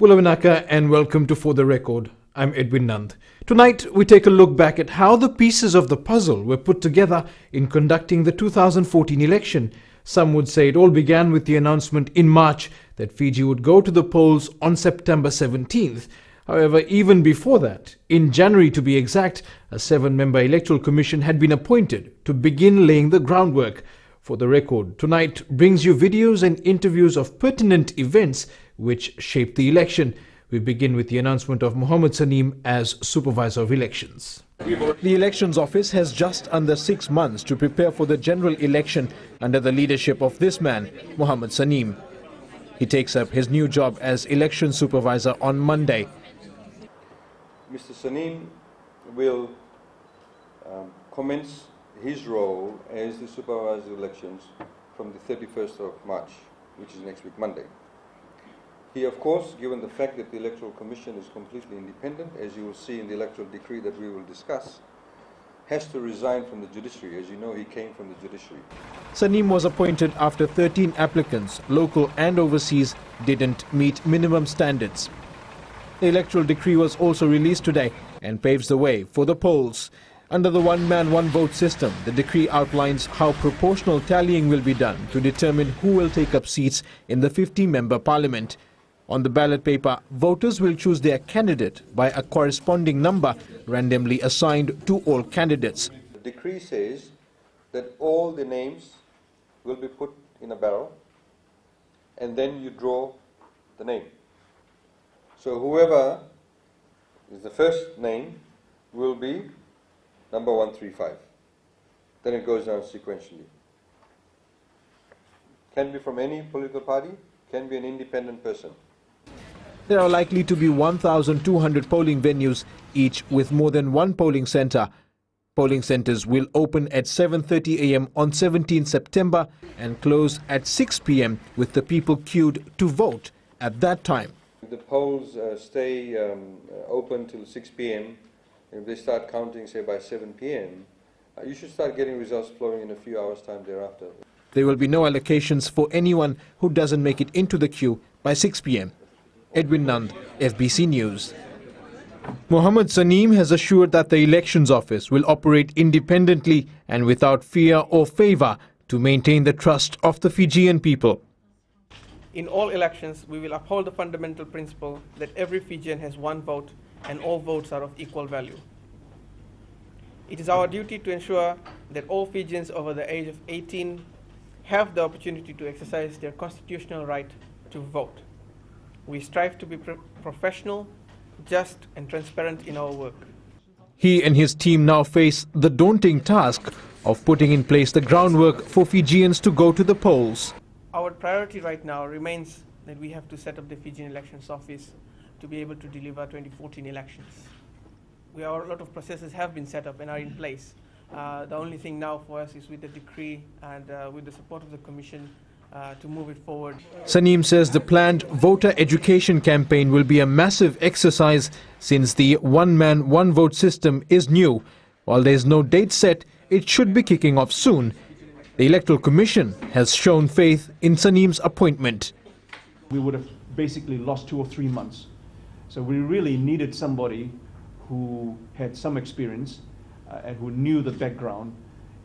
Bulavinaka and welcome to For the Record. I'm Edwin Nand. Tonight we take a look back at how the pieces of the puzzle were put together in conducting the 2014 election. Some would say it all began with the announcement in March that Fiji would go to the polls on September 17th. However, even before that, in January to be exact, a 7-member electoral commission had been appointed to begin laying the groundwork. For the Record tonight brings you videos and interviews of pertinent events which shaped the election. We begin with the announcement of Mohammed Saneem as Supervisor of Elections. The Elections Office has just under 6 months to prepare for the general election under the leadership of this man, Mohammed Saneem. He takes up his new job as Election Supervisor on Monday. Mr. Saneem will commence his role as the Supervisor of Elections from the 31st of March, which is next week, Monday. He, of course, given the fact that the Electoral Commission is completely independent, as you will see in the electoral decree that we will discuss, has to resign from the judiciary. As you know, he came from the judiciary. Saneem was appointed after 13 applicants, local and overseas, didn't meet minimum standards. The electoral decree was also released today and paves the way for the polls. Under the one-man, one-vote system, the decree outlines how proportional tallying will be done to determine who will take up seats in the 50-member parliament. On the ballot paper, voters will choose their candidate by a corresponding number randomly assigned to all candidates. The decree says that all the names will be put in a barrel and then you draw the name. So whoever is the first name will be number 135. Then it goes down sequentially. Can be from any political party, can be an independent person. There are likely to be 1,200 polling venues, each with more than one polling centre. Polling centres will open at 7:30 a.m. on 17 September and close at 6 p.m. with the people queued to vote at that time. The polls stay open till 6 p.m. If they start counting, say, by 7 p.m., you should start getting results flowing in a few hours' time thereafter. There will be no allocations for anyone who doesn't make it into the queue by 6 p.m. Edwin Nand, FBC News. Mohammed Saneem has assured that the Elections Office will operate independently and without fear or favour to maintain the trust of the Fijian people. In all elections, we will uphold the fundamental principle that every Fijian has one vote and all votes are of equal value. It is our duty to ensure that all Fijians over the age of 18 have the opportunity to exercise their constitutional right to vote. We strive to be professional, just and transparent in our work. He and his team now face the daunting task of putting in place the groundwork for Fijians to go to the polls. Our priority right now remains that we have to set up the Fijian Elections Office to be able to deliver 2014 elections. A lot of processes have been set up and are in place. The only thing now for us is with the decree and with the support of the Commission to move it forward. Saneem says the planned voter education campaign will be a massive exercise since the one-man, one-vote system is new. While there is no date set, it should be kicking off soon. The Electoral Commission has shown faith in Saneem's appointment. We would have basically lost 2 or 3 months. So we really needed somebody who had some experience and who knew the background.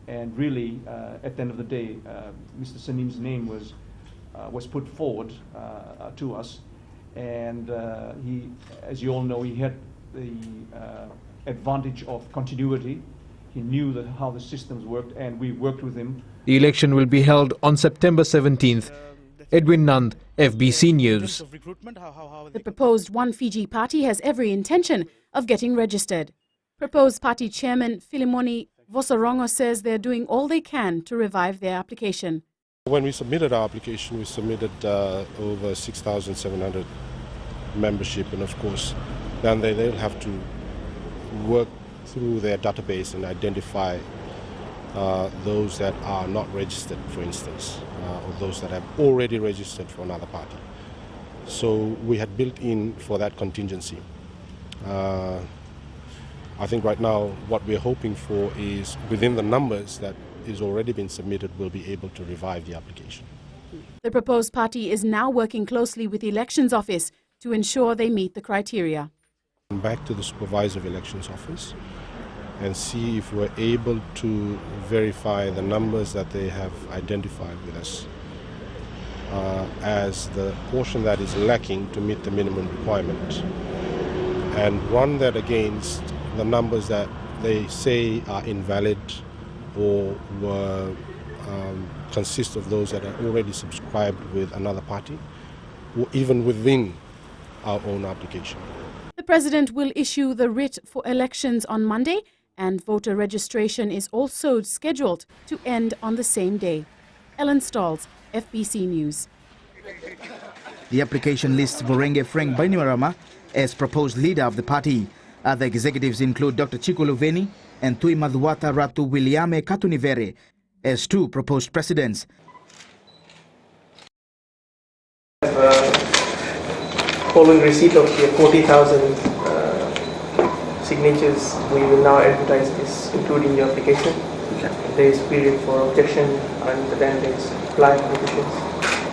And really, at the end of the day, Mr. Saneem's name was put forward to us. And he, as you all know, he had the advantage of continuity. He knew how the systems worked, and we worked with him. The election will be held on September 17th. Edwin Nand, FBC News. The proposed One Fiji party has every intention of getting registered. Proposed party chairman Philemoni Vosarongo says they're doing all they can to revive their application. When we submitted our application, we submitted over 6,700 membership, and of course then they'll have to work through their database and identify those that are not registered, for instance, or those that have already registered for another party. So we had built in for that contingency. I think right now what we're hoping for is within the numbers that is already been submitted, we'll be able to revive the application. The proposed party is now working closely with the Elections Office to ensure they meet the criteria. Back to the Supervisor of Elections Office and see if we're able to verify the numbers that they have identified with us as the portion that is lacking to meet the minimum requirement, and run that against the numbers that they say are invalid or were consist of those that are already subscribed with another party or even within our own application. The President will issue the writ for elections on Monday, and voter registration is also scheduled to end on the same day. Ellen Stalls, FBC News. The application lists Vorenge Frank Bainimarama as proposed leader of the party. Other executives include Dr. Chico Luveni and Tui Madhuwata Ratu Williame Katunivere as two proposed presidents. Following receipt of the 40,000 signatures, we will now advertise this, including your application. There is period for objection, and then there is apply for petitions.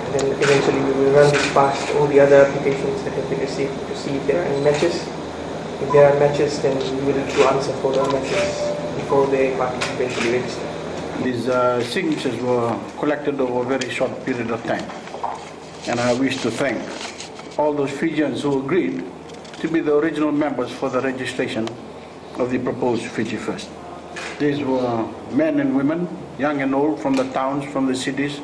And then eventually we will run this past all the other applications that have been received to see if there are any matches. If there are matches, then we will do answer for the matches before the party eventually register. These signatures were collected over a very short period of time, and I wish to thank all those Fijians who agreed to be the original members for the registration of the proposed Fiji First. These were men and women, young and old, from the towns, from the cities,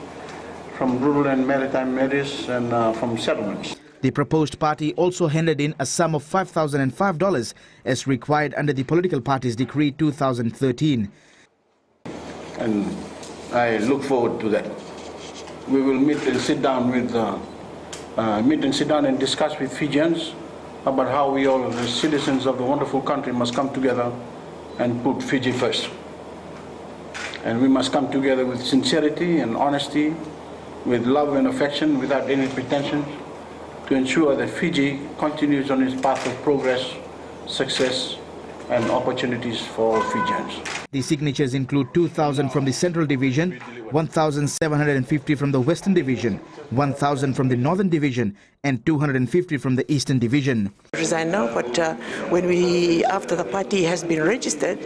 from rural and maritime areas, and from settlements. The proposed party also handed in a sum of $5,005 as required under the Political Parties Decree 2013. And I look forward to that. We will meet and sit down and discuss with Fijians about how we all, as citizens of the wonderful country, must come together and put Fiji first. And we must come together with sincerity and honesty, with love and affection, without any pretensions, to ensure that Fiji continues on its path of progress, success, and opportunities for Fijians. The signatures include 2,000 from the Central Division, 1,750 from the Western Division, 1,000 from the Northern Division, and 250 from the Eastern Division. Resign now, but after the party has been registered,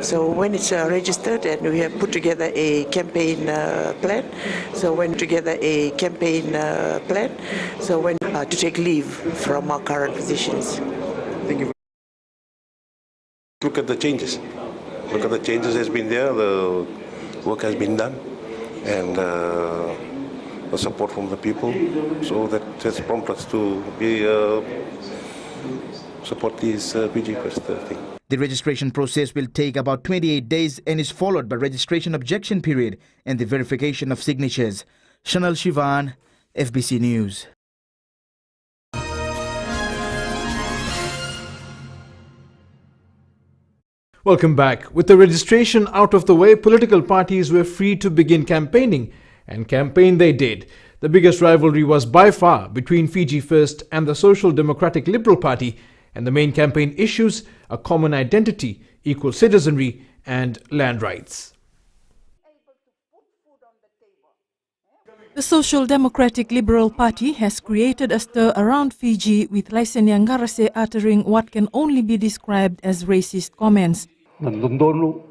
so when it's registered and we have put together a campaign plan, to take leave from our current positions. Thank you. Look at the changes. Look at the changes has been there, the work has been done, and the support from the people. So that has prompted us to support this Fiji First thing. The registration process will take about 28 days and is followed by registration objection period and the verification of signatures. Chanel Shivan, FBC News. Welcome back. With the registration out of the way, political parties were free to begin campaigning, and campaign they did. The biggest rivalry was by far between Fiji First and the Social Democratic Liberal Party, and the main campaign issues are common identity, equal citizenry, and land rights. The Social Democratic Liberal Party has created a stir around Fiji, with Laisenia Ngarase uttering what can only be described as racist comments. Nandundonu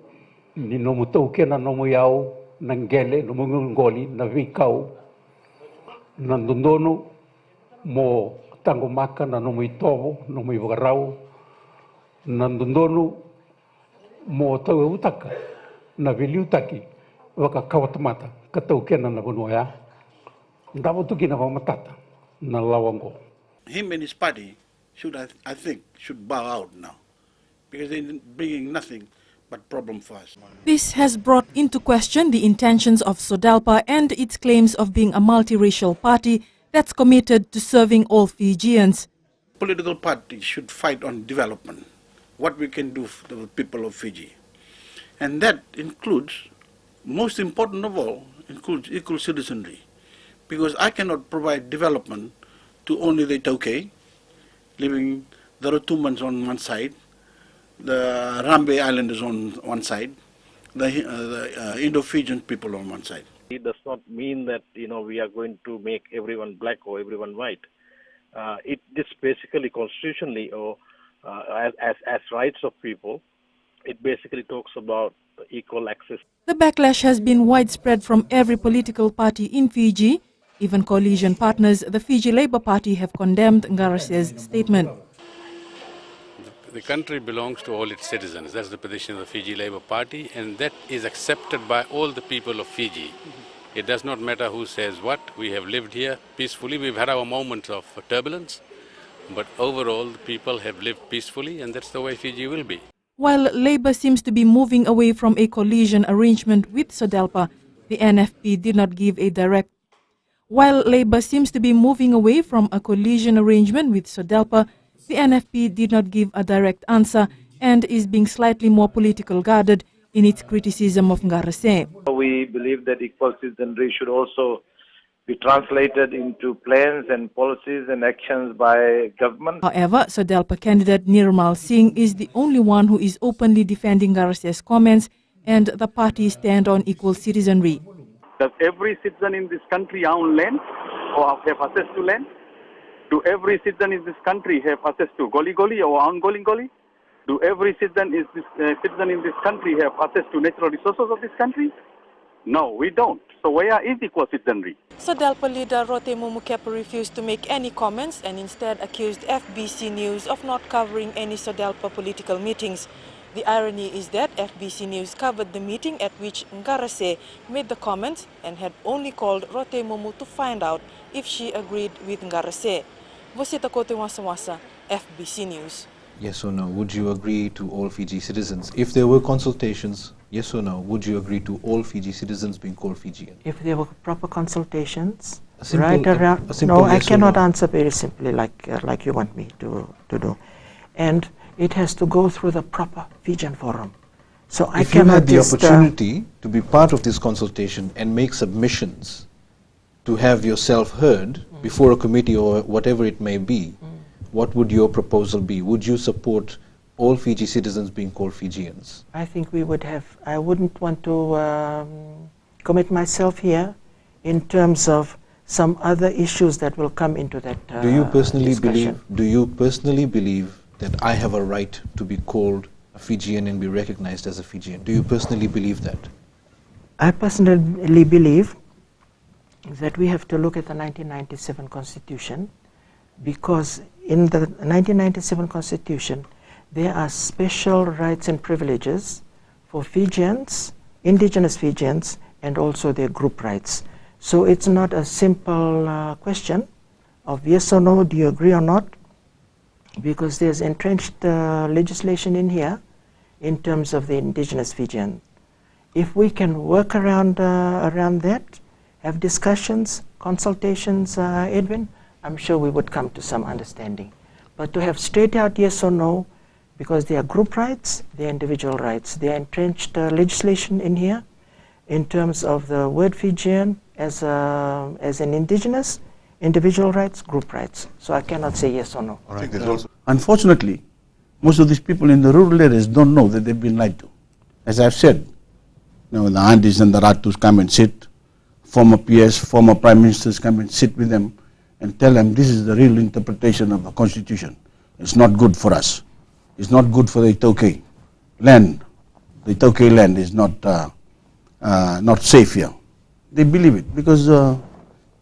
ni nomu taukena nomu yao nangele nomu ngoli na vikau nandundonu mo tangomaka na nomu itovo nomu ivarau nandundonu mo tautaka na viliutaki waka kawatamata kataukena na bonoya ndabo tukina matata na lawango. Him and his party I think should bow out now, because they're bringing nothing but problem for us. This has brought into question the intentions of SODELPA and its claims of being a multiracial party that's committed to serving all Fijians. Political parties should fight on development, what we can do for the people of Fiji. And that includes, most important of all, includes equal citizenry. Because I cannot provide development to only the Tauke, living the Rotumans on one side, the Rambe Islanders on one side, the Indo-Fijian people on one side. It does not mean that we are going to make everyone black or everyone white. It is basically constitutionally or as rights of people. It basically talks about equal access. The backlash has been widespread from every political party in Fiji. Even coalition partners, the Fiji Labour Party, have condemned Ngarase's statement. The country belongs to all its citizens. That's the position of the Fiji Labour Party, and that is accepted by all the people of Fiji. It does not matter who says what. We have lived here peacefully. We've had our moments of turbulence, but overall the people have lived peacefully, and that's the way Fiji will be. While Labour seems to be moving away from a coalition arrangement with SODELPA, the NFP did not give a direct. While Labour seems to be moving away from a coalition arrangement with SODELPA, the NFP did not give a direct answer and is being slightly more political guarded in its criticism of Ngarase. We believe that equal citizenry should also be translated into plans and policies and actions by government. However, SODELPA candidate Nirmal Singh is the only one who is openly defending Ngarase's comments and the party stand on equal citizenry. Does every citizen in this country own land or have access to land? Do every citizen in this country have access to goli-goli or own goli-goli? Do every citizen in this country have access to natural resources of this country? No, we don't. So where is equal citizenry? SODELPA leader Rotemu Mukepa refused to make any comments and instead accused FBC News of not covering any SODELPA political meetings. The irony is that FBC News covered the meeting at which Ngarase made the comments and had only called Rotemu to find out if she agreed with Ngarase. Vosita Kote Wasa, FBC News. Yes or no, would you agree to all Fiji citizens? If there were consultations, yes or no, would you agree to all Fiji citizens being called Fijian? If there were proper consultations, simple, right around, no, I yes cannot no. answer very simply like you want me to do. And it has to go through the proper Fijian forum. So I if you cannot had the just, opportunity to be part of this consultation and make submissions to have yourself heard before a committee or whatever it may be, what would your proposal be? Would you support all Fiji citizens being called Fijians? I think we would have, I wouldn't want to commit myself here in terms of some other issues that will come into that Do you personally discussion. believe that I have a right to be called a Fijian and be recognized as a Fijian? Do you personally believe that? I personally believe that we have to look at the 1997 Constitution, because in the 1997 Constitution there are special rights and privileges for Fijians, indigenous Fijians, and also their group rights. So it's not a simple question of yes or no, do you agree or not, because there's entrenched legislation in here in terms of the indigenous Fijian. If we can work around that, have discussions, consultations, Edwin, I'm sure we would come to some understanding. But to have straight out yes or no, because there are group rights, there are individual rights, there are entrenched legislation in here in terms of the word Fijian as an indigenous, individual rights, group rights. So I cannot say yes or no. All right. Unfortunately, most of these people in the rural areas don't know that they've been lied to. As I've said, the Andis and the Ratus come and sit, former PS, former prime ministers come and sit with them and tell them this is the real interpretation of the Constitution. It's not good for us. It's not good for the Itoke land. The Itoke land is not safe here. They believe it because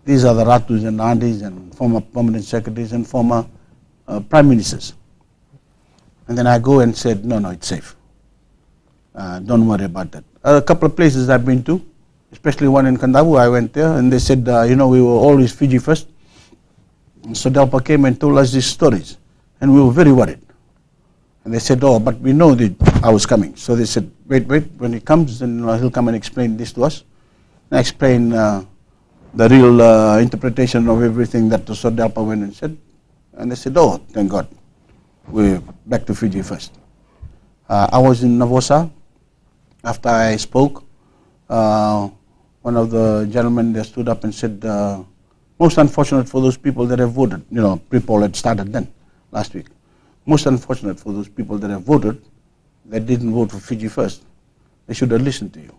these are the Ratus and Andis and former permanent secretaries and former prime ministers. And then I go and said, no, it's safe. Don't worry about that. A couple of places I've been to, especially one in Kandavu, I went there and they said, we were always Fiji first. And SODELPA came and told us these stories and we were very worried. And they said, but we know that I was coming. So they said, wait, when he comes, then he'll come and explain this to us. And I explained the real interpretation of everything that the SODELPA went and said. And they said, thank God, we're back to Fiji first. I was in Navosa. After I spoke, one of the gentlemen there stood up and said, most unfortunate for those people that have voted. Pre-poll had started then, last week. Most unfortunate for those people that have voted, that didn't vote for Fiji first. They should have listened to you.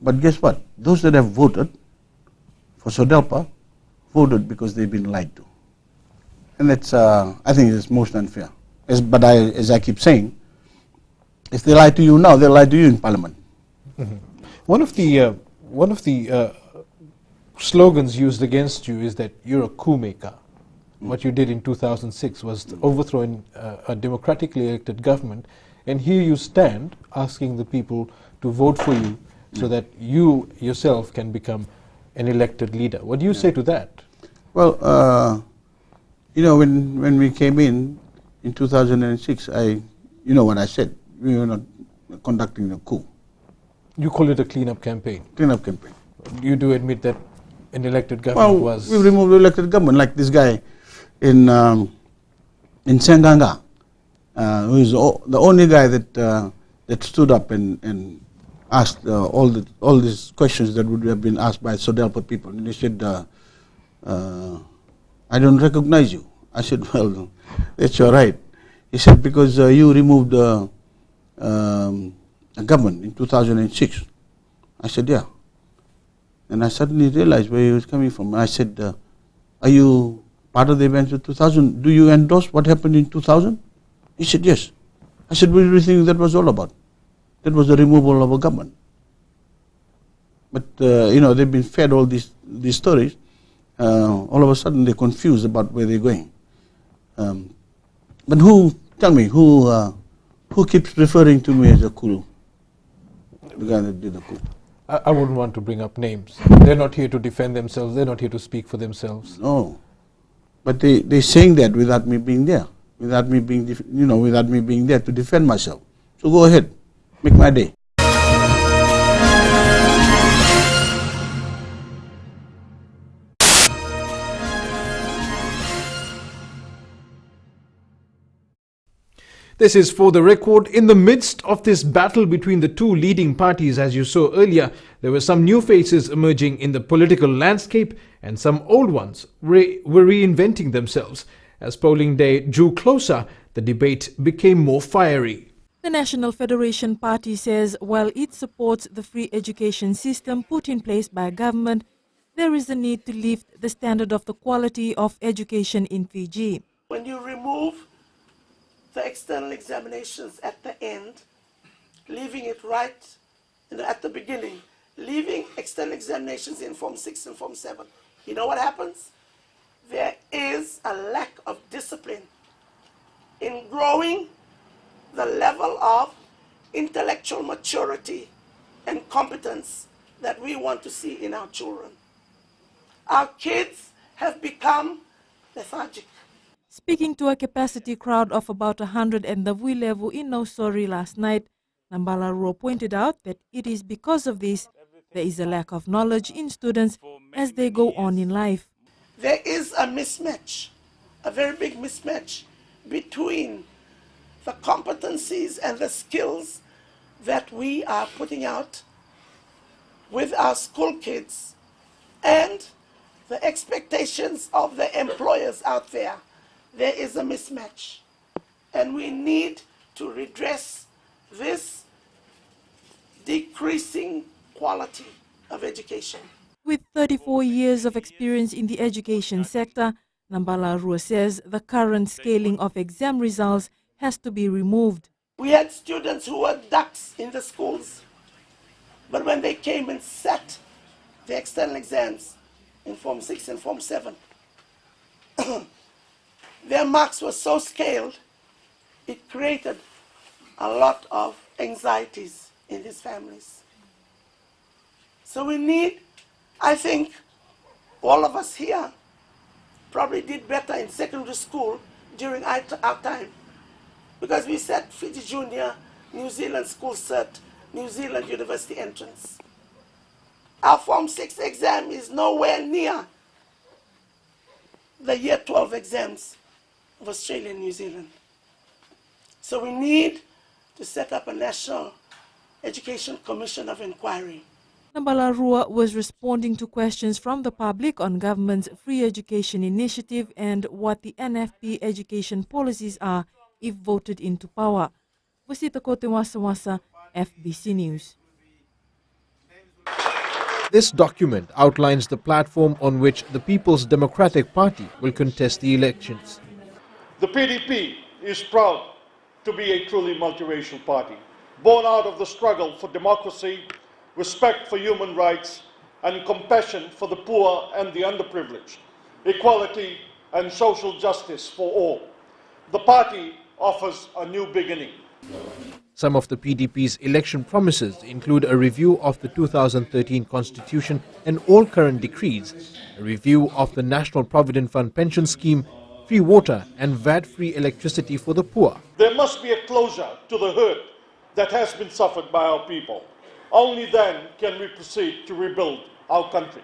But guess what? Those that have voted for SODELPA voted because they've been lied to. And that's, I think it's most unfair. But as I keep saying, if they lie to you now, they'll lie to you in Parliament. Mm-hmm. One of the slogans used against you is that you're a coup maker. What you did in 2006 was overthrowing a democratically elected government, and here you stand asking the people to vote for you so that you yourself can become an elected leader. What do you say to that? Well, you know, when we came in 2006, you know what I said, we were not conducting a coup. You call it a clean-up campaign. Clean-up campaign. You do admit that an elected government was... we removed the elected government, like this guy in Senganga, who is the only guy that stood up and asked all these questions that would have been asked by SODELPA people. And he said, I don't recognize you. I said, well, that's all right. He said, because you removed a government in 2006. I said, yeah. And I suddenly realized where he was coming from. I said, are you part of the events of 2000? Do you endorse what happened in 2000? He said, yes. I said, what do you think that was all about? That was the removal of a government. But, you know, they've been fed all these stories. All of a sudden they're confused about where they're going. But tell me, who keeps referring to me as a coup? The guy that did the coup. I wouldn't want to bring up names. They're not here to defend themselves. They're not here to speak for themselves. No. But they're saying that without me being there. Without me being there to defend myself. So go ahead. Make my day. This is For the Record. In the midst of this battle between the two leading parties, as you saw earlier, there were some new faces emerging in the political landscape and some old ones were reinventing themselves. As polling day drew closer, the debate became more fiery. The National Federation Party says while it supports the free education system put in place by government, there is a need to lift the standard of the quality of education in Fiji. When you remove the external examinations at the end, leaving it right at the beginning, leaving external examinations in Form 6 and Form 7, you know what happens? There is a lack of discipline in growing the level of intellectual maturity and competence that we want to see in our children. Our kids have become lethargic. Speaking to a capacity crowd of about 100 at the Vuilevu in Nausori last night, Nambala Ruo pointed out that it is because of this there is a lack of knowledge in students as they go on in life. There is a mismatch, a very big mismatch between the competencies and the skills that we are putting out with our school kids and the expectations of the employers out there. There is a mismatch, and we need to redress this decreasing quality of education. With 34 years of experience in the education sector, Nambala Ruo says the current scaling of exam results has to be removed. We had students who were ducks in the schools, but when they came and sat the external exams in Form 6 and Form 7, their marks were so scaled, it created a lot of anxieties in these families. So we need, I think, all of us here probably did better in secondary school during our time, because we set Fiji Junior, New Zealand School Cert, New Zealand University entrance. Our Form 6 exam is nowhere near the Year 12 exams of Australia and New Zealand. So we need to set up a National Education Commission of Inquiry. Nambala Ruo was responding to questions from the public on government's free education initiative and what the NFP education policies are if voted into power. Wasita Kote Wasa, FBC News. This document outlines the platform on which the People's Democratic Party will contest the elections. The PDP is proud to be a truly multiracial party, born out of the struggle for democracy, respect for human rights, and compassion for the poor and the underprivileged, equality and social justice for all. The party offers a new beginning. Some of the PDP's election promises include a review of the 2013 Constitution and all current decrees, a review of the National Provident Fund pension scheme, free water and VAT-free electricity for the poor. There must be a closure to the hurt that has been suffered by our people. Only then can we proceed to rebuild our country.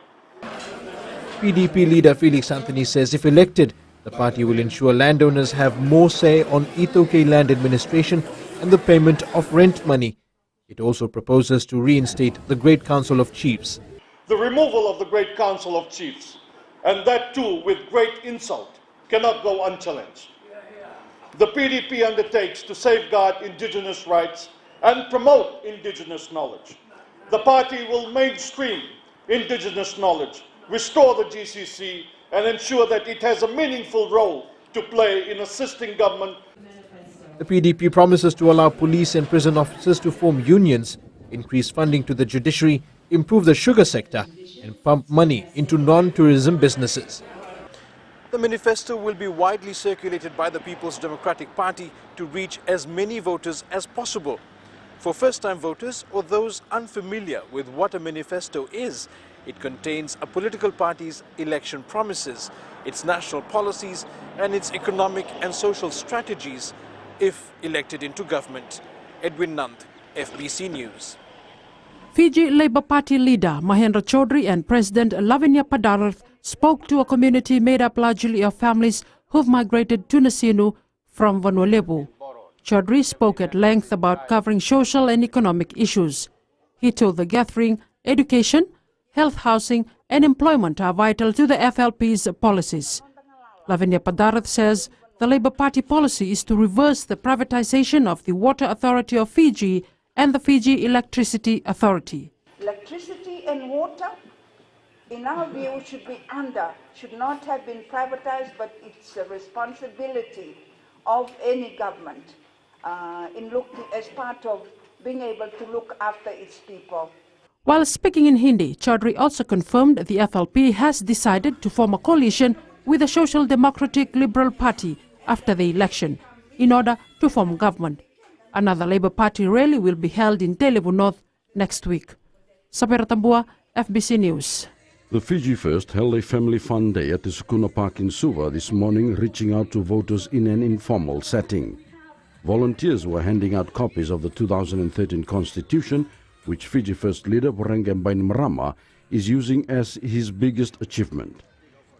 PDP leader Felix Anthony says if elected, the party will ensure landowners have more say on Itoke land administration and the payment of rent money. It also proposes to reinstate the Great Council of Chiefs. The removal of the Great Council of Chiefs, and that too with great insult, cannot go unchallenged. The PDP undertakes to safeguard indigenous rights and promote indigenous knowledge. The party will mainstream indigenous knowledge, restore the GCC, and ensure that it has a meaningful role to play in assisting government. The PDP promises to allow police and prison officers to form unions, increase funding to the judiciary, improve the sugar sector, and pump money into non-tourism businesses. The manifesto will be widely circulated by the People's Democratic Party to reach as many voters as possible. For first-time voters or those unfamiliar with what a manifesto is, it contains a political party's election promises, its national policies, and its economic and social strategies if elected into government. Edwin Nand, FBC News. Fiji Labour Party leader Mahendra Chaudhry and President Lavinia Padarath spoke to a community made up largely of families who've migrated to Nasinu from Vanua-Levu. Chaudhry spoke at length about covering social and economic issues. He told the gathering education, health, housing and employment are vital to the FLP's policies. Lavinia Padarath says the Labour Party policy is to reverse the privatization of the Water Authority of Fiji and the Fiji Electricity Authority. Electricity and water, in our view, should not have been privatized, but it's a responsibility of any government as part of being able to look after its people. While speaking in Hindi, Chaudhry also confirmed the FLP has decided to form a coalition with the Social Democratic Liberal Party after the election in order to form government. Another Labour Party rally will be held in Televu North next week. Sapira Tambua, FBC News. The Fiji First held a family fun day at the Sukuna Park in Suva this morning, reaching out to voters in an informal setting. Volunteers were handing out copies of the 2013 Constitution, which Fiji First leader Voreqe Bainimarama is using as his biggest achievement.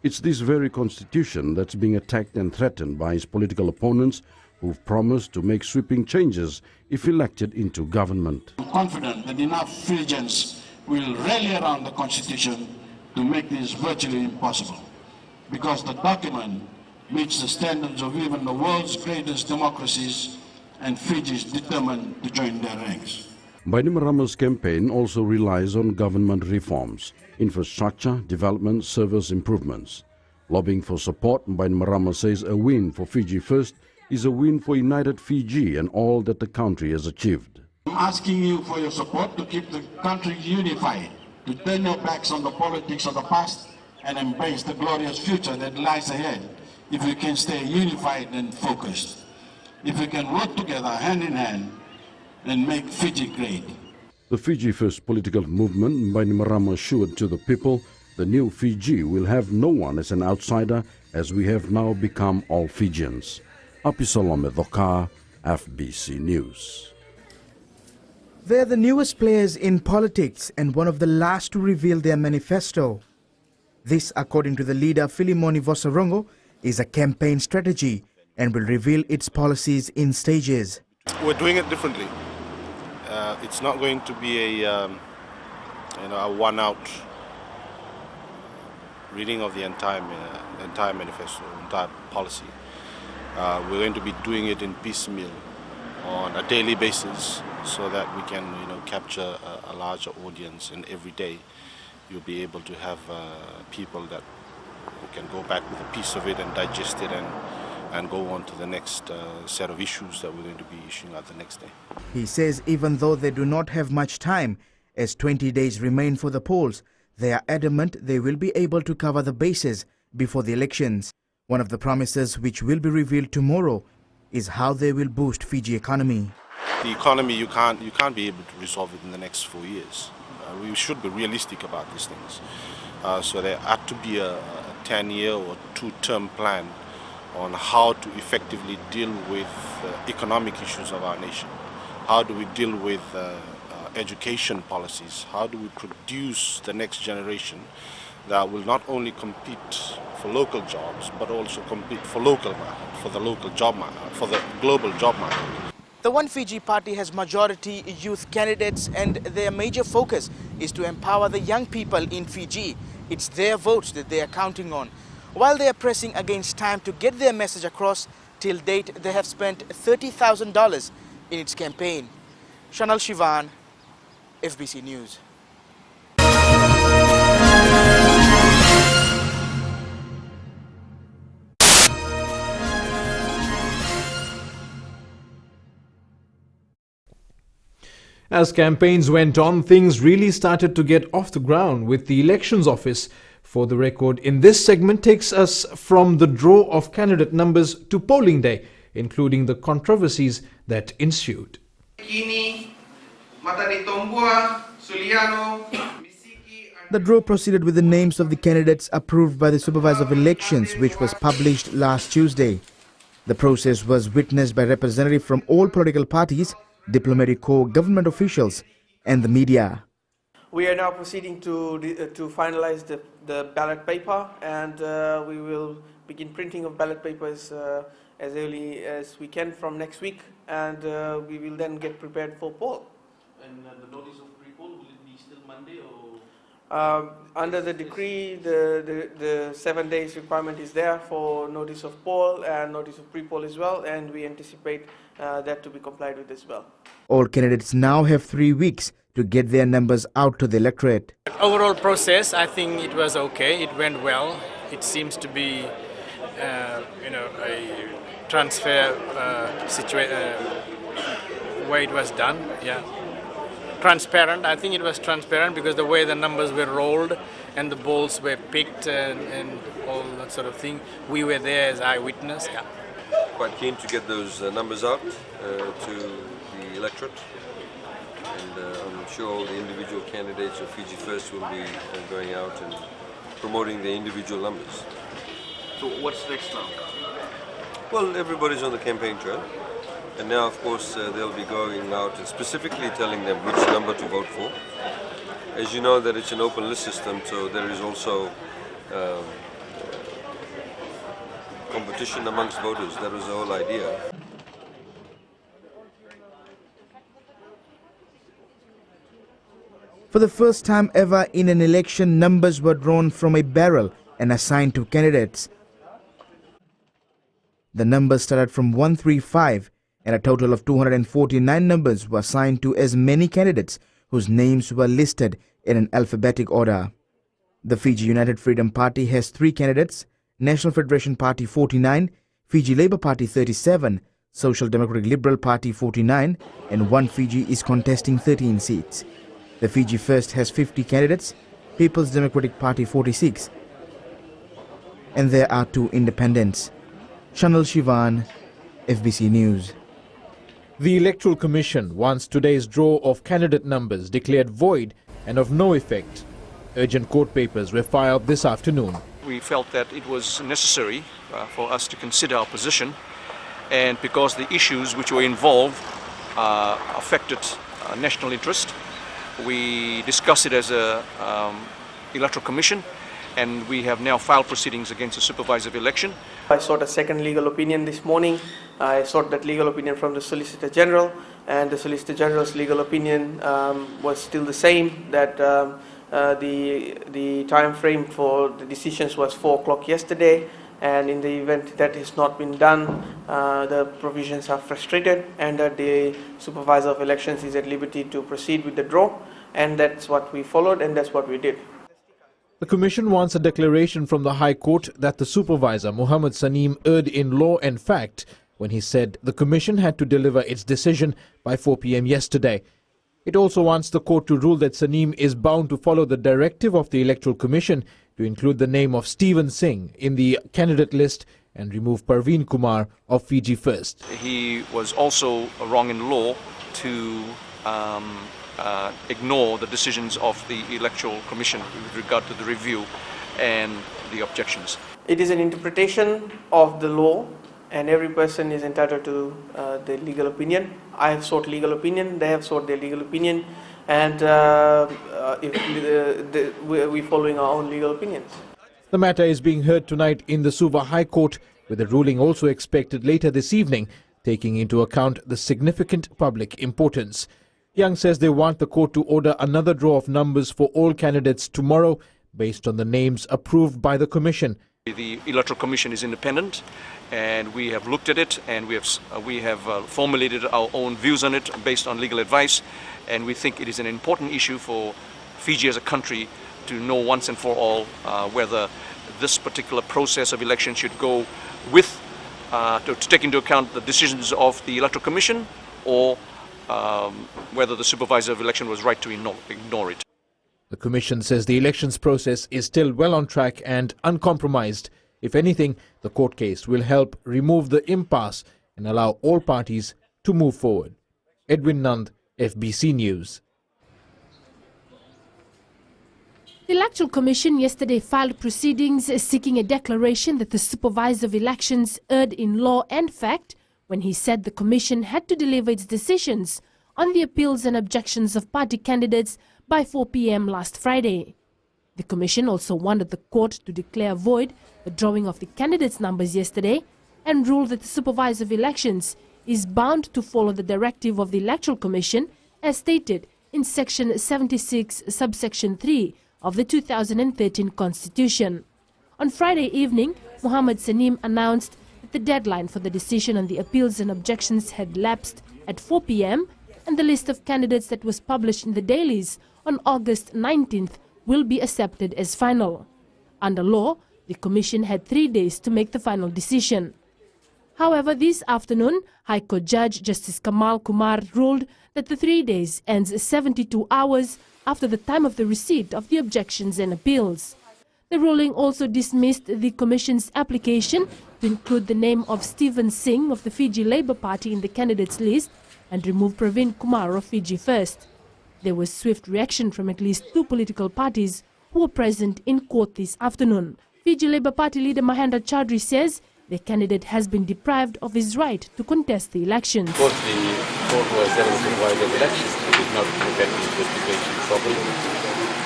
It's this very constitution that's being attacked and threatened by his political opponents, who've promised to make sweeping changes if elected into government. I'm confident that enough Fijians will rally around the constitution to make this virtually impossible, because the document meets the standards of even the world's greatest democracies, and Fiji is determined to join their ranks. Bainimarama's campaign also relies on government reforms, infrastructure, development, service improvements. Lobbying for support, Bainimarama says a win for Fiji First is a win for united Fiji and all that the country has achieved. I'm asking you for your support to keep the country unified, to turn your backs on the politics of the past and embrace the glorious future that lies ahead if we can stay unified and focused. If we can work together hand in hand and make Fiji great. The Fiji First political movement, Bainimarama assured to the people, the new Fiji will have no one as an outsider, as we have now become all Fijians. Apisalome Dhoka, FBC News. They're the newest players in politics and one of the last to reveal their manifesto. This, according to the leader Filimoni Vosarongo, is a campaign strategy and will reveal its policies in stages. We're doing it differently. It's not going to be a one-out reading of the entire manifesto, entire policy. We're going to be doing it in piecemeal on a daily basis, so that we can capture a larger audience in every day, you'll be able to have people that can go back with a piece of it and digest it and go on to the next set of issues that we're going to be issuing out the next day. He says even though they do not have much time, as 20 days remain for the polls, they are adamant they will be able to cover the bases before the elections. One of the promises which will be revealed tomorrow is how they will boost Fiji economy. The economy, you can't be able to resolve it in the next 4 years. We should be realistic about these things. So there had to be a 10-year or 2-term plan on how to effectively deal with economic issues of our nation. How do we deal with education policies? How do we produce the next generation that will not only compete for local jobs, but also compete for local market, for the local job market, for the global job market? The One Fiji Party has majority youth candidates, and their major focus is to empower the young people in Fiji. It's their votes that they are counting on. While they are pressing against time to get their message across, till date they have spent $30,000 in its campaign. Chanel Shivan, FBC News. As campaigns went on, things really started to get off the ground with the Elections Office. For the Record in this segment takes us from the draw of candidate numbers to polling day, including the controversies that ensued. The draw proceeded with the names of the candidates approved by the Supervisor of Elections, which was published last Tuesday. The process was witnessed by representatives from all political parties, diplomatic corps, government officials and the media. We are now proceeding to finalize the ballot paper, and we will begin printing of ballot papers as early as we can from next week, and we will then get prepared for poll. And the notice of pre-poll, will it be still Monday or? Under the decree, the 7 days requirement is there for notice of poll and notice of pre-poll as well, and we anticipate that to be complied with as well. All candidates now have 3 weeks to get their numbers out to the electorate. Overall process, I think it was okay. It went well. It seems to be, a transfer way it was done. Yeah, transparent. I think it was transparent because the way the numbers were rolled and the balls were picked and all that sort of thing. We were there as eyewitness. Yeah. Quite keen to get those numbers out to the electorate. And I'm sure all the individual candidates of Fiji First will be going out and promoting the individual numbers. So what's next now? Well, everybody's on the campaign trail. And now, of course, they'll be going out and specifically telling them which number to vote for. As you know, that it's an open list system, so there is also competition amongst voters. That was the whole idea. For the first time ever in an election, numbers were drawn from a barrel and assigned to candidates. The numbers started from 135, and a total of 249 numbers were assigned to as many candidates whose names were listed in an alphabetic order. The Fiji United Freedom Party has 3 candidates, National Federation Party 49, Fiji Labour Party 37, Social Democratic Liberal Party 49, and One Fiji is contesting 13 seats. The Fiji First has 50 candidates, People's Democratic Party 46, and there are 2 independents. Chanel Shivan, FBC News. The Electoral Commission wants today's draw of candidate numbers declared void and of no effect. Urgent court papers were filed this afternoon. We felt that it was necessary for us to consider our position, and because the issues which were involved affected national interest, we discussed it as a Electoral Commission, and we have now filed proceedings against the Supervisor of Election. I sought a second legal opinion this morning. I sought that legal opinion from the Solicitor General, and the Solicitor General's legal opinion was still the same, that the time frame for the decisions was 4 o'clock yesterday, and in the event that has not been done, the provisions are frustrated, and that the Supervisor of Elections is at liberty to proceed with the draw, and that's what we followed, and that's what we did. The Commission wants a declaration from the High Court that the supervisor, Muhammad Saneem, erred in law and fact when he said the Commission had to deliver its decision by 4 p.m. yesterday. It also wants the court to rule that Saneem is bound to follow the directive of the Electoral Commission to include the name of Stephen Singh in the candidate list and remove Parveen Kumar of Fiji First. He was also wrong in law to ignore the decisions of the Electoral Commission with regard to the review and the objections. It is an interpretation of the law, and every person is entitled to their legal opinion. I have sought legal opinion, they have sought their legal opinion, and we're following our own legal opinions. The matter is being heard tonight in the Suva High Court, with a ruling also expected later this evening, taking into account the significant public importance. Young says they want the court to order another draw of numbers for all candidates tomorrow based on the names approved by the Commission. The Electoral Commission is independent, and we have looked at it, and we have formulated our own views on it based on legal advice, and we think it is an important issue for Fiji as a country to know once and for all whether this particular process of election should go with to take into account the decisions of the Electoral Commission, or whether the supervisor of election was right to ignore it. The Commission says the elections process is still well on track and uncompromised. If anything, the court case will help remove the impasse and allow all parties to move forward. Edwin Nand, FBC News. The Electoral Commission yesterday filed proceedings seeking a declaration that the supervisor of elections erred in law and fact when he said the Commission had to deliver its decisions on the appeals and objections of party candidates by 4 p.m. last Friday. The Commission also wanted the court to declare void the drawing of the candidates' numbers yesterday and rule that the supervisor of elections is bound to follow the directive of the Electoral Commission as stated in Section 76, subsection 3 of the 2013 Constitution. On Friday evening, Muhammad Saneem announced that the deadline for the decision on the appeals and objections had lapsed at 4 p.m. and the list of candidates that was published in the dailies on August 19th will be accepted as final. Under law, the Commission had 3 days to make the final decision. However, this afternoon, High Court Judge Justice Kamal Kumar ruled that the 3 days ends 72 hours after the time of the receipt of the objections and appeals. The ruling also dismissed the Commission's application to include the name of Stephen Singh of the Fiji Labour Party in the candidates list and remove Parveen Kumar of Fiji First. There was swift reaction from at least 2 political parties who were present in court this afternoon. Fiji Labour Party leader Mahendra Chaudhry says the candidate has been deprived of his right to contest the elections. Of course, the court was elected while the elections. It did not look at the investigation properly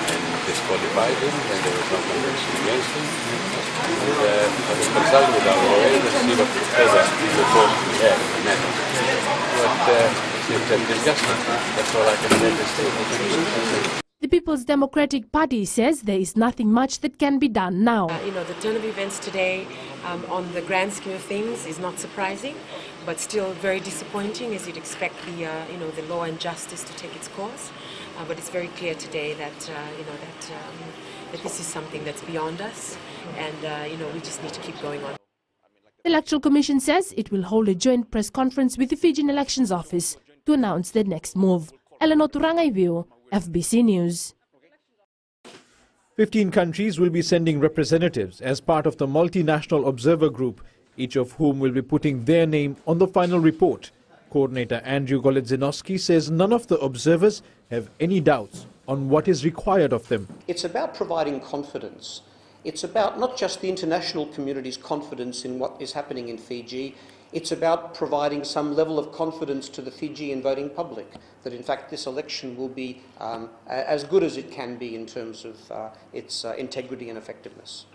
and disqualified him, and there was no conviction against him. And I will consult with our lawyers and see what further report we have on the matter. But that's all I can say. The People's Democratic Party says there is nothing much that can be done now. The turn of events today, on the grand scheme of things, is not surprising, but still very disappointing, as you'd expect the law and justice to take its course. But it's very clear today that that this is something that's beyond us, and we just need to keep going on. The Electoral Commission says it will hold a joint press conference with the Fijian Elections Office to announce their next move. Eleanor Turangaiviu, FBC News. 15 countries will be sending representatives as part of the multinational observer group, each of whom will be putting their name on the final report. Coordinator Andrew Goledzinoski says none of the observers have any doubts on what is required of them. It's about providing confidence. It's about not just the international community's confidence in what is happening in Fiji, it's about providing some level of confidence to the Fijian voting public that in fact this election will be as good as it can be in terms of its integrity and effectiveness.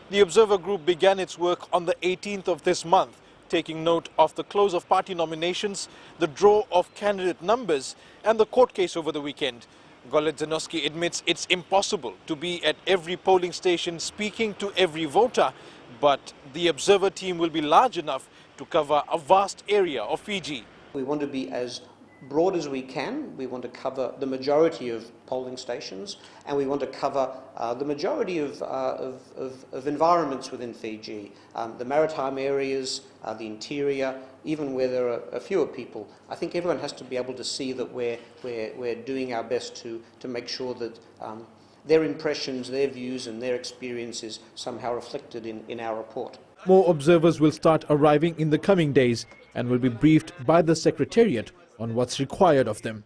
The observer group began its work on the 18th of this month, taking note of the close of party nominations, the draw of candidate numbers and the court case over the weekend. Goledzinoski admits it's impossible to be at every polling station speaking to every voter, but the observer team will be large enough to cover a vast area of Fiji. We want to be as broad as we can. We want to cover the majority of polling stations, and we want to cover the majority of environments within Fiji, the maritime areas, the interior, even where there are fewer people. I think everyone has to be able to see that we're doing our best to make sure that their impressions, their views and their experiences somehow reflected in our report. More observers will start arriving in the coming days and will be briefed by the Secretariat on what's required of them.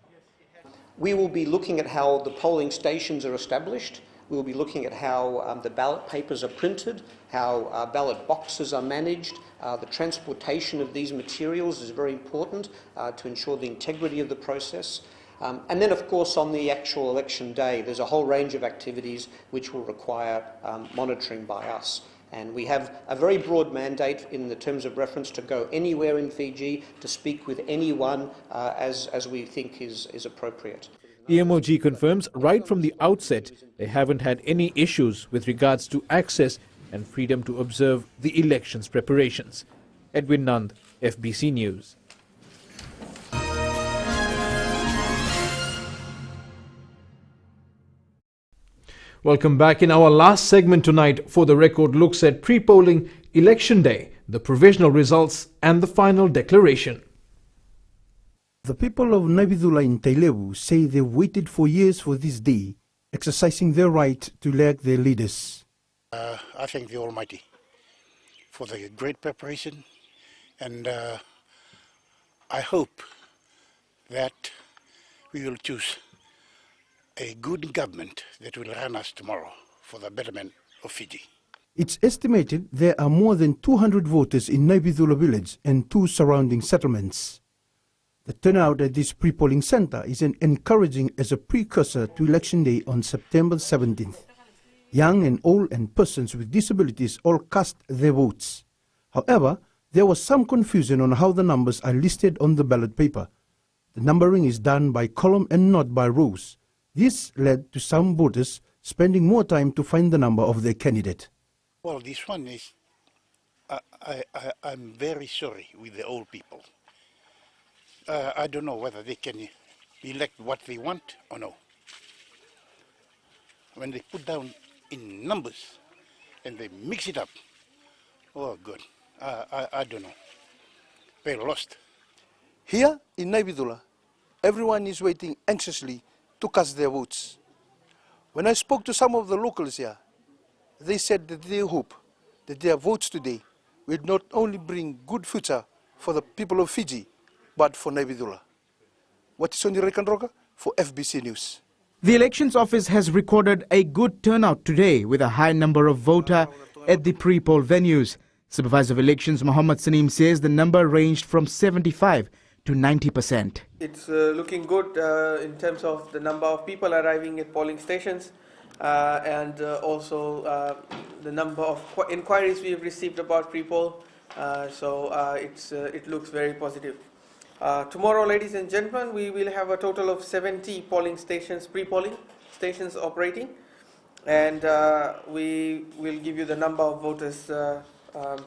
We will be looking at how the polling stations are established. We will be looking at how the ballot papers are printed, how ballot boxes are managed. The transportation of these materials is very important to ensure the integrity of the process. And then, of course, on the actual election day, there's a whole range of activities which will require monitoring by us. And we have a very broad mandate in the terms of reference to go anywhere in Fiji, to speak with anyone as we think is appropriate. The MOG confirms right from the outset they haven't had any issues with regards to access and freedom to observe the elections preparations. Edwin Nand, FBC News. Welcome back. In our last segment tonight, For the Record looks at pre-polling, election day, the provisional results and the final declaration. The people of Naibidula in Tailevu say they've waited for years for this day, exercising their right to elect their leaders. I thank the Almighty for the great preparation, and I hope that we will choose a good government that will run us tomorrow for the betterment of Fiji. It's estimated there are more than 200 voters in Naibidula village and 2 surrounding settlements. The turnout at this pre-polling center is encouraging as a precursor to election day on September 17th. Young and old and persons with disabilities all cast their votes. However, there was some confusion on how the numbers are listed on the ballot paper. The numbering is done by column and not by rows. This led to some voters spending more time to find the number of their candidate. Well, this one is, I'm very sorry with the old people. I don't know whether they can elect what they want or no. When they put down in numbers and they mix it up, oh good, I don't know. They're lost. Here in Naibidula, everyone is waiting anxiously to cast their votes. When I spoke to some of the locals here, they said that they hope that their votes today will not only bring good future for the people of Fiji, but for Naibidula. What is Sonny Rekandroga for FBC News. The Elections Office has recorded a good turnout today with a high number of voters at the pre-poll venues. Supervisor of Elections Mohammed Saneem says the number ranged from 75 to 90%. It's looking good in terms of the number of people arriving at polling stations and also the number of inquiries we have received about pre-poll. It looks very positive. Tomorrow, ladies and gentlemen, we will have a total of 70 polling stations, pre-polling stations operating, and we will give you the number of voters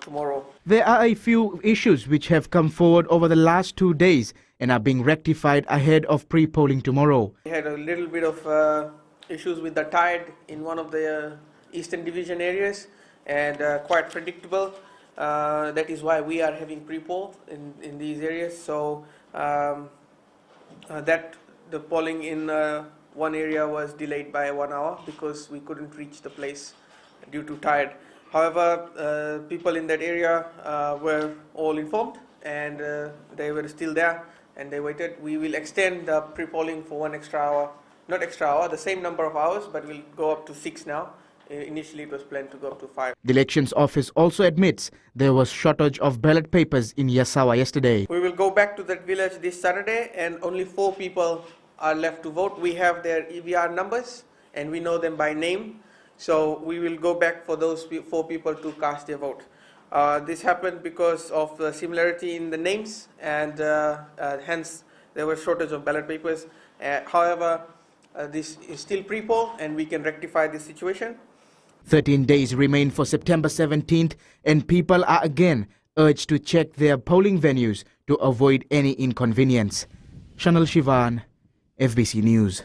tomorrow. There are a few issues which have come forward over the last 2 days and are being rectified ahead of pre-polling tomorrow. We had a little bit of issues with the tide in one of the Eastern Division areas, and quite predictable. That is why we are having pre-poll in these areas. So that the polling in one area was delayed by 1 hour because we couldn't reach the place due to tide. However, people in that area were all informed, and they were still there and they waited. We will extend the pre-polling for 1 extra hour, not extra hour, the same number of hours, but we'll go up to 6 now. Initially it was planned to go up to 5. The Elections Office also admits there was shortage of ballot papers in Yasawa yesterday. We will go back to that village this Saturday, and only 4 people are left to vote. We have their EVR numbers and we know them by name. So we will go back for those 4 people to cast their vote. This happened because of the similarity in the names, and hence there was shortage of ballot papers. However, this is still pre-poll and we can rectify this situation. 13 days remain for September 17th, and people are again urged to check their polling venues to avoid any inconvenience. Chanel Shivan, FBC News.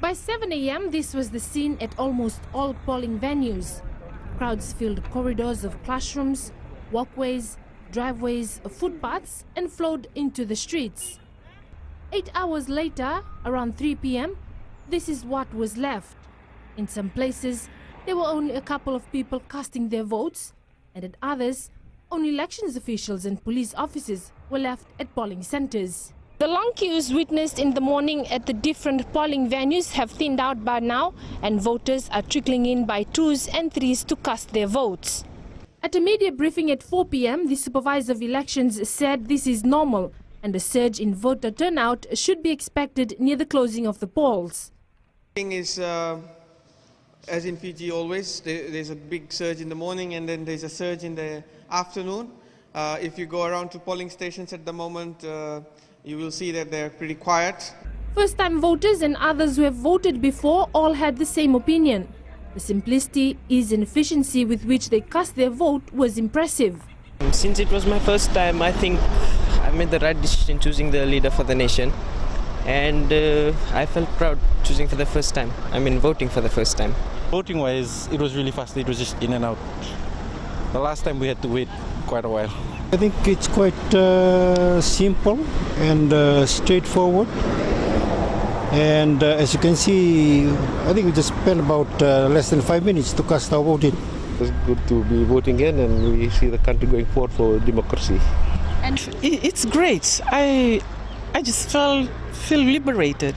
By 7 a.m., this was the scene at almost all polling venues. Crowds filled corridors of classrooms, walkways, driveways, footpaths, and flowed into the streets. 8 hours later, around 3 p.m., this is what was left. In some places, there were only a couple of people casting their votes, and at others, only elections officials and police officers were left at polling centers. The long queues witnessed in the morning at the different polling venues have thinned out by now, and voters are trickling in by twos and threes to cast their votes. At a media briefing at 4 p.m., the supervisor of elections said this is normal and a surge in voter turnout should be expected near the closing of the polls. Is, as in Fiji always, there's a big surge in the morning and then there's a surge in the afternoon. If you go around to polling stations at the moment, you will see that they're pretty quiet. First-time voters and others who have voted before all had the same opinion. The simplicity, ease and efficiency with which they cast their vote was impressive. Since it was my first time, I think I made the right decision choosing the leader for the nation. And I felt proud choosing for the first time. Voting for the first time. Voting-wise, it was really fast. It was just in and out. The last time we had to wait quite a while. I think it's quite simple and straightforward. And as you can see, I think we just spent about less than 5 minutes to cast our vote in. It's good to be voting again, and we see the country going forward for democracy. And it's great. I just feel liberated.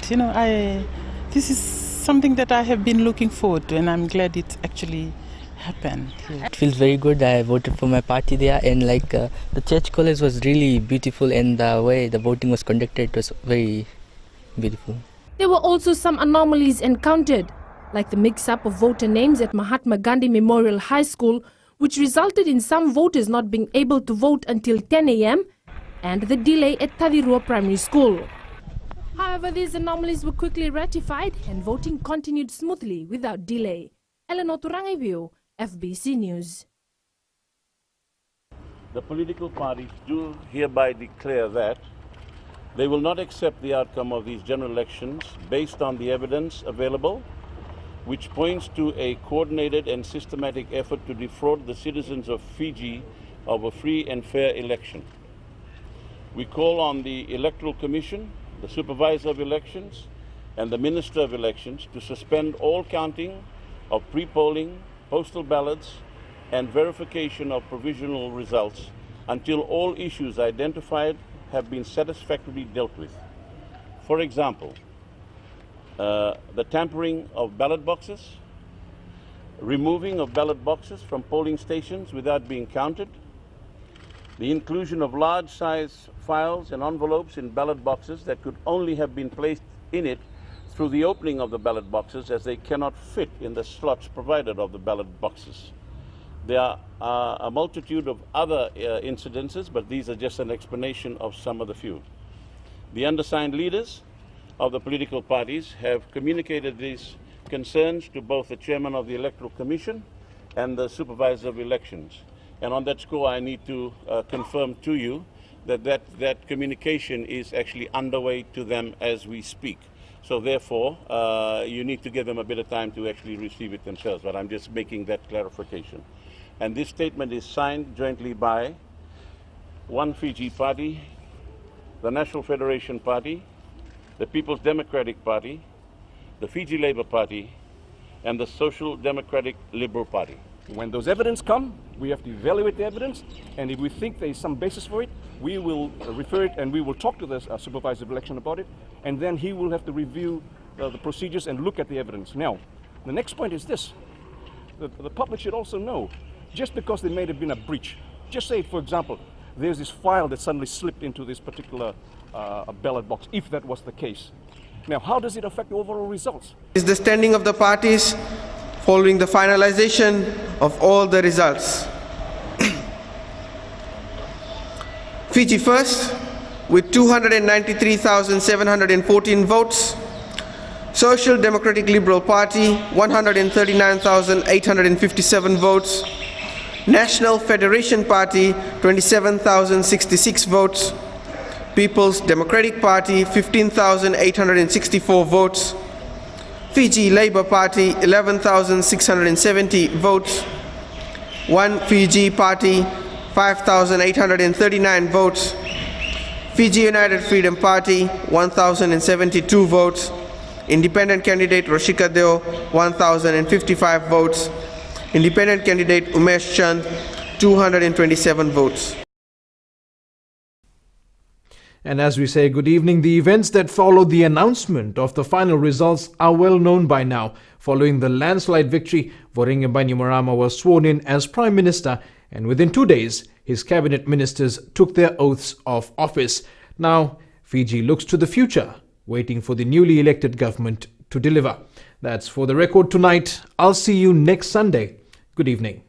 This is something that I have been looking forward to, and I'm glad it actually happened. Yeah. It feels very good. I voted for my party there, and the church college was really beautiful, and the way the voting was conducted was very beautiful. There were also some anomalies encountered, like the mix-up of voter names at Mahatma Gandhi Memorial High School, which resulted in some voters not being able to vote until 10 a.m. and the delay at Tadirua Primary School. However, these anomalies were quickly rectified and voting continued smoothly without delay. Eleanor Turangivio, FBC News. The political parties do hereby declare that they will not accept the outcome of these general elections based on the evidence available, which points to a coordinated and systematic effort to defraud the citizens of Fiji of a free and fair election. We call on the Electoral Commission, the Supervisor of Elections, and the Minister of Elections to suspend all counting of pre-polling, postal ballots, and verification of provisional results until all issues identified have been satisfactorily dealt with. For example, the tampering of ballot boxes, removing of ballot boxes from polling stations without being counted, the inclusion of large-size files and envelopes in ballot boxes that could only have been placed in it through the opening of the ballot boxes, as they cannot fit in the slots provided of the ballot boxes. There are a multitude of other incidences, but these are just an explanation of some of the few. The undersigned leaders of the political parties have communicated these concerns to both the Chairman of the Electoral Commission and the Supervisor of Elections. And on that score, I need to confirm to you that communication is actually underway to them as we speak. So therefore, you need to give them a bit of time to actually receive it themselves, but I'm just making that clarification. And this statement is signed jointly by One Fiji Party, the National Federation Party, the People's Democratic Party, the Fiji Labour Party, and the Social Democratic Liberal Party. When those evidence come, we have to evaluate the evidence, and if we think there is some basis for it, we will refer it and we will talk to the Supervisor of Election about it, and then he will have to review the procedures and look at the evidence. Now, the next point is this. The public should also know, just because there may have been a breach, just say, for example, there's this file that suddenly slipped into this particular ballot box, if that was the case. Now, how does it affect the overall results? Is the standing of the parties following the finalization of all the results. Fiji First with 293,714 votes. Social Democratic Liberal Party 139,857 votes. National Federation Party 27,066 votes. People's Democratic Party 15,864 votes. Fiji Labour Party 11,670 votes. One Fiji Party 5,839 votes. Fiji United Freedom Party 1,072 votes. Independent candidate Roshika Deo 1,055 votes. Independent candidate Umesh Chand 227 votes. And as we say good evening, the events that followed the announcement of the final results are well known by now. Following the landslide victory, Voreqe Bainimarama was sworn in as Prime Minister, and within 2 days, his cabinet ministers took their oaths of office. Now, Fiji looks to the future, waiting for the newly elected government to deliver. That's For the Record tonight. I'll see you next Sunday. Good evening.